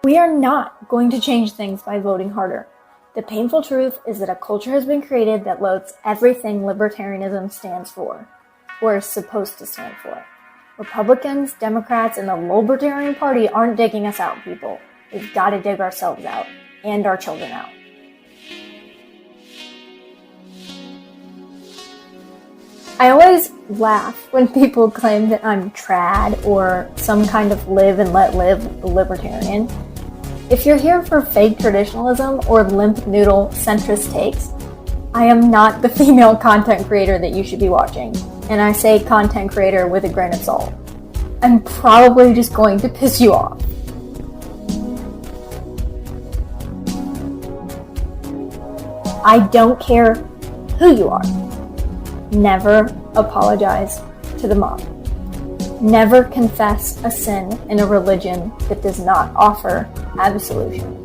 We are not going to change things by voting harder. The painful truth is that a culture has been created that loathes everything libertarianism stands for, or is supposed to stand for. Republicans, Democrats, and the Libertarian Party aren't digging us out, people. We've got to dig ourselves out, and our children out. I always laugh when people claim that I'm trad or some kind of live and let live libertarian. If you're here for fake traditionalism or limp noodle centrist takes, I am not the female content creator that you should be watching. And I say content creator with a grain of salt. I'm probably just going to piss you off. I don't care who you are. Never apologize to the mob. Never confess a sin in a religion that does not offer absolution.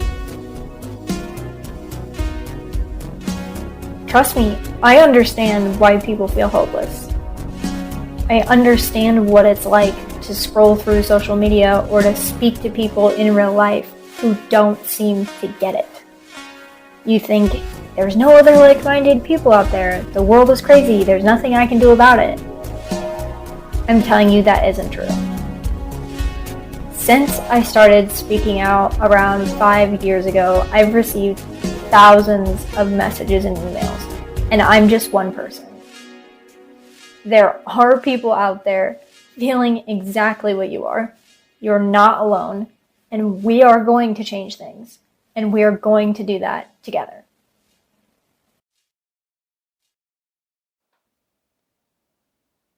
Trust me, I understand why people feel hopeless. I understand what it's like to scroll through social media or to speak to people in real life who don't seem to get it. You think, there's no other like-minded people out there. The world is crazy. There's nothing I can do about it. I'm telling you that isn't true. Since I started speaking out around 5 years ago, I've received thousands of messages and emails, and I'm just one person. There are people out there feeling exactly what you are. You're not alone, and we are going to change things, and we are going to do that together.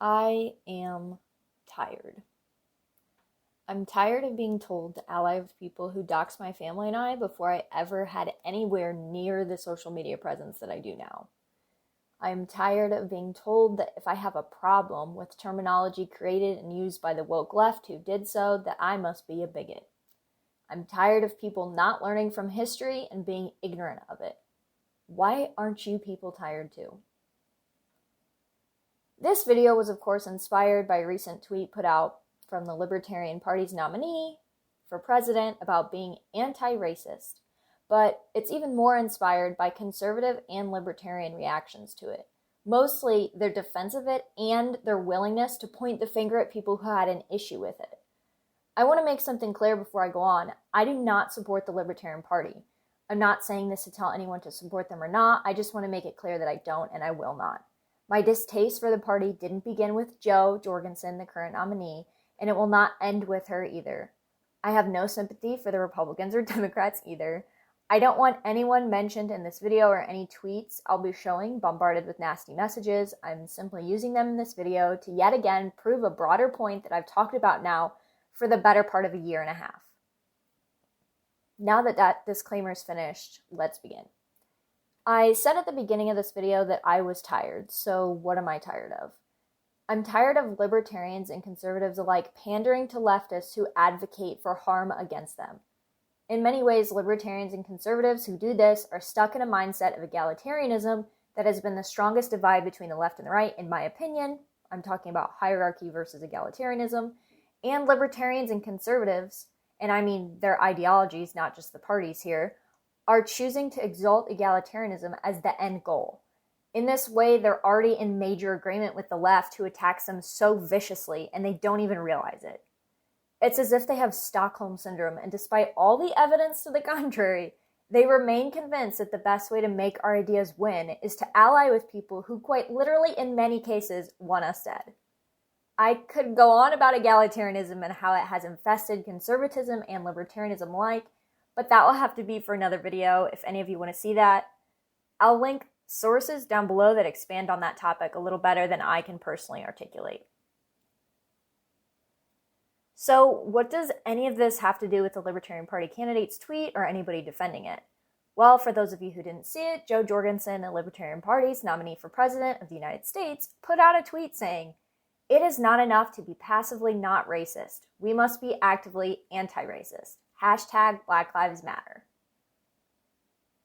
I am tired. I'm tired of being told to ally with people who dox my family and I before I ever had anywhere near the social media presence that I do now. I'm tired of being told that if I have a problem with terminology created and used by the woke left who did so, that I must be a bigot. I'm tired of people not learning from history and being ignorant of it. Why aren't you people tired too? This video was, of course, inspired by a recent tweet put out from the Libertarian Party's nominee for president about being anti-racist, but it's even more inspired by conservative and libertarian reactions to it. Mostly their defense of it and their willingness to point the finger at people who had an issue with it. I want to make something clear before I go on. I do not support the Libertarian Party. I'm not saying this to tell anyone to support them or not. I just want to make it clear that I don't and I will not. My distaste for the party didn't begin with Jo Jorgensen, the current nominee, and it will not end with her either. I have no sympathy for the Republicans or Democrats either. I don't want anyone mentioned in this video or any tweets I'll be showing bombarded with nasty messages. I'm simply using them in this video to yet again prove a broader point that I've talked about now for the better part of a year and a half. Now that disclaimer is finished, let's begin. I said at the beginning of this video that I was tired, so what am I tired of? I'm tired of libertarians and conservatives alike pandering to leftists who advocate for harm against them. In many ways, libertarians and conservatives who do this are stuck in a mindset of egalitarianism that has been the strongest divide between the left and the right, in my opinion. I'm talking about hierarchy versus egalitarianism, and libertarians and conservatives, and I mean their ideologies, not just the parties here, are choosing to exalt egalitarianism as the end goal. In this way, they're already in major agreement with the left who attacks them so viciously and they don't even realize it. It's as if they have Stockholm Syndrome, and despite all the evidence to the contrary, they remain convinced that the best way to make our ideas win is to ally with people who quite literally, in many cases, want us dead. I could go on about egalitarianism and how it has infested conservatism and libertarianism alike, but that will have to be for another video if any of you want to see that. I'll link sources down below that expand on that topic a little better than I can personally articulate. So what does any of this have to do with the Libertarian Party candidate's tweet or anybody defending it? Well, for those of you who didn't see it, Jo Jorgensen, the Libertarian Party's nominee for president of the United States, put out a tweet saying, "It is not enough to be passively not racist. We must be actively anti-racist. Hashtag Black Lives Matter."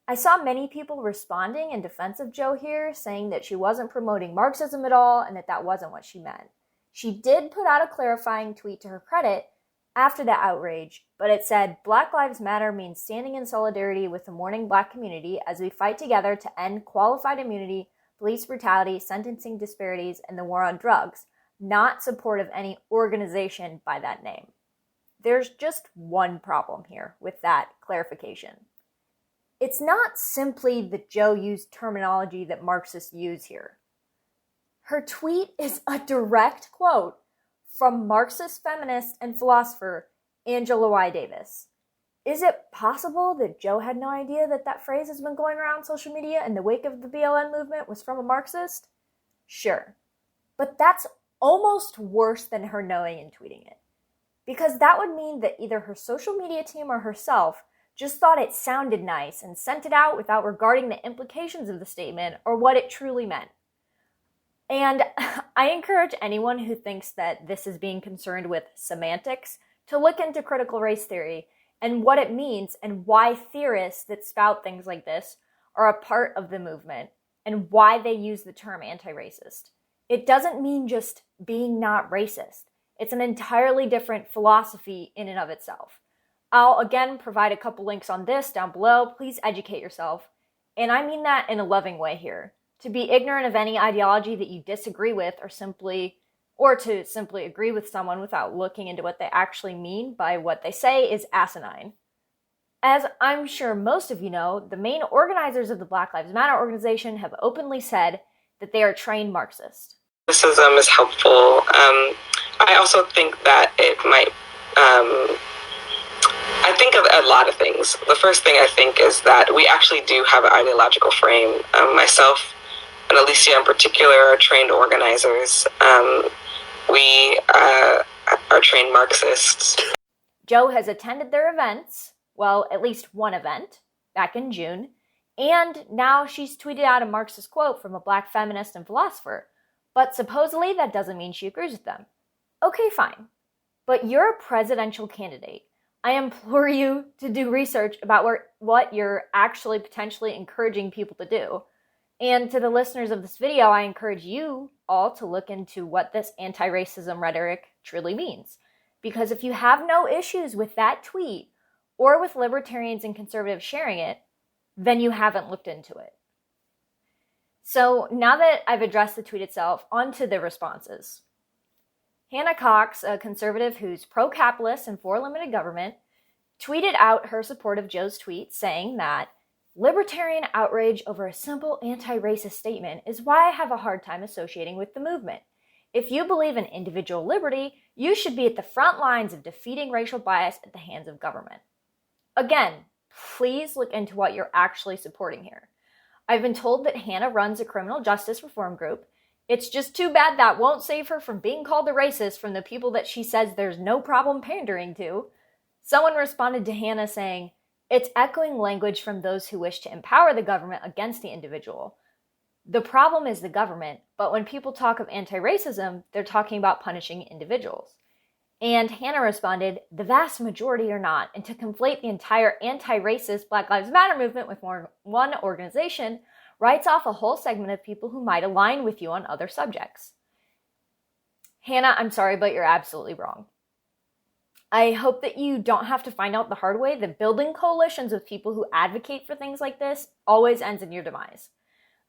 I saw many people responding in defense of Jo here, saying that she wasn't promoting Marxism at all and that wasn't what she meant. She did put out a clarifying tweet to her credit, after the outrage, but it said, "Black Lives Matter means standing in solidarity with the mourning Black community as we fight together to end qualified immunity, police brutality, sentencing disparities, and the war on drugs, not support of any organization by that name." There's just one problem here with that clarification. It's not simply that Jo used terminology that Marxists use here. Her tweet is a direct quote from Marxist feminist and philosopher Angela Y. Davis. Is it possible that Jo had no idea that that phrase has been going around social media in the wake of the BLM movement was from a Marxist? Sure. But that's almost worse than her knowing and tweeting it. Because that would mean that either her social media team or herself just thought it sounded nice and sent it out without regarding the implications of the statement or what it truly meant. And I encourage anyone who thinks that this is being concerned with semantics to look into critical race theory and what it means and why theorists that spout things like this are a part of the movement and why they use the term anti-racist. It doesn't mean just being not racist. It's an entirely different philosophy in and of itself. I'll again provide a couple links on this down below. Please educate yourself. And I mean that in a loving way here. To be ignorant of any ideology that you disagree with or to simply agree with someone without looking into what they actually mean by what they say is asinine. As I'm sure most of you know, the main organizers of the Black Lives Matter organization have openly said that they are trained Marxists. Criticism is helpful. I also think that it might I think of a lot of things. The first thing I think is that we actually do have an ideological frame. Myself and Alicia in particular are trained organizers. We are trained Marxists. Jo has attended their events, well, at least one event, back in June, and now she's tweeted out a Marxist quote from a Black feminist and philosopher. But supposedly that doesn't mean she agrees with them. Okay, fine. But you're a presidential candidate. I implore you to do research about what you're actually potentially encouraging people to do. And to the listeners of this video, I encourage you all to look into what this anti-racism rhetoric truly means. Because if you have no issues with that tweet, or with libertarians and conservatives sharing it, then you haven't looked into it. So now that I've addressed the tweet itself, on to the responses. Hannah Cox, a conservative who's pro-capitalist and for limited government, tweeted out her support of Jo's tweet saying that libertarian outrage over a simple anti-racist statement is why I have a hard time associating with the movement. If you believe in individual liberty, you should be at the front lines of defeating racial bias at the hands of government. Again, please look into what you're actually supporting here. I've been told that Hannah runs a criminal justice reform group. It's just too bad that won't save her from being called a racist from the people that she says there's no problem pandering to. Someone responded to Hannah saying, "It's echoing language from those who wish to empower the government against the individual. The problem is the government, but when people talk of anti-racism, they're talking about punishing individuals." And Hannah responded, "The vast majority are not, and to conflate the entire anti-racist Black Lives Matter movement with one organization writes off a whole segment of people who might align with you on other subjects." Hannah, I'm sorry, but you're absolutely wrong. I hope that you don't have to find out the hard way that building coalitions with people who advocate for things like this always ends in your demise.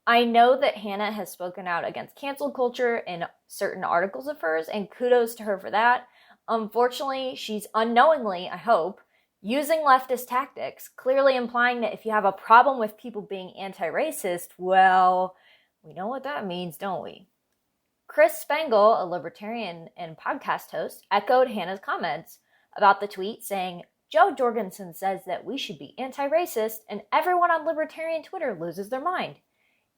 I know that Hannah has spoken out against cancel culture in certain articles of hers, and kudos to her for that. Unfortunately, she's unknowingly, I hope, using leftist tactics, clearly implying that if you have a problem with people being anti-racist, well, we know what that means, don't we? Chris Spangle, a libertarian and podcast host, echoed Hannah's comments about the tweet, saying, "Jo Jorgensen says that we should be anti-racist, and everyone on libertarian Twitter loses their mind.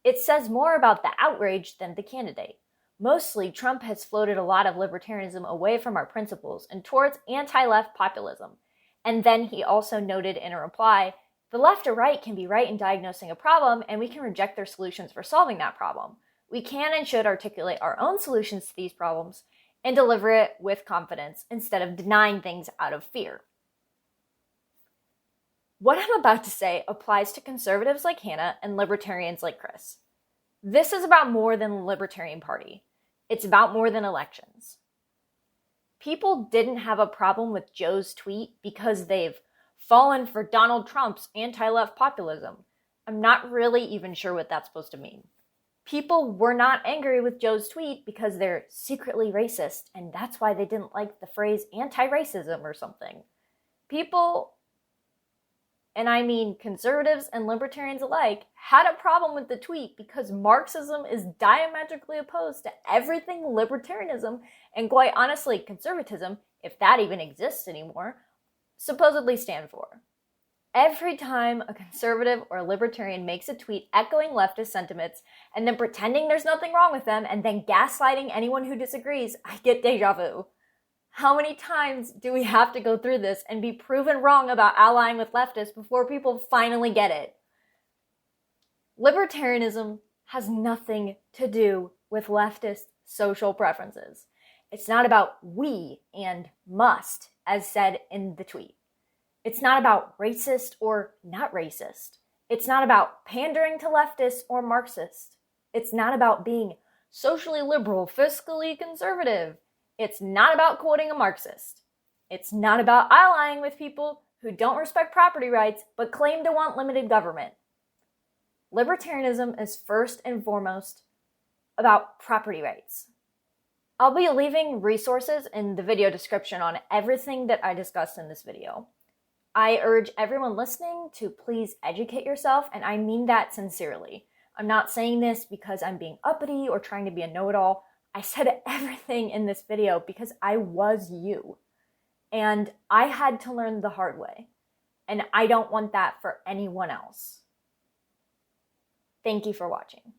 It says more about the outrage than the candidate. Mostly, Trump has floated a lot of libertarianism away from our principles and towards anti-left populism." And then he also noted in a reply, "The left or right can be right in diagnosing a problem, and we can reject their solutions for solving that problem. We can and should articulate our own solutions to these problems and deliver it with confidence instead of denying things out of fear." What I'm about to say applies to conservatives like Hannah and libertarians like Chris. This is about more than the Libertarian Party. It's about more than elections. People didn't have a problem with Jo's tweet because they've fallen for Donald Trump's anti-left populism. I'm not really even sure what that's supposed to mean. People were not angry with Jo's tweet because they're secretly racist, and that's why they didn't like the phrase anti-racism or something. People, and I mean conservatives and libertarians alike, had a problem with the tweet because Marxism is diametrically opposed to everything libertarianism and, quite honestly, conservatism, if that even exists anymore, supposedly stand for. Every time a conservative or a libertarian makes a tweet echoing leftist sentiments and then pretending there's nothing wrong with them and then gaslighting anyone who disagrees, I get deja vu. How many times do we have to go through this and be proven wrong about allying with leftists before people finally get it? Libertarianism has nothing to do with leftist social preferences. It's not about we and must, as said in the tweet. It's not about racist or not racist. It's not about pandering to leftists or Marxists. It's not about being socially liberal, fiscally conservative. It's not about quoting a Marxist. It's not about allying with people who don't respect property rights but claim to want limited government. Libertarianism is first and foremost about property rights. I'll be leaving resources in the video description on everything that I discussed in this video. I urge everyone listening to please educate yourself, and I mean that sincerely. I'm not saying this because I'm being uppity or trying to be a know-it-all. I said everything in this video because I was you, and I had to learn the hard way, and I don't want that for anyone else. Thank you for watching.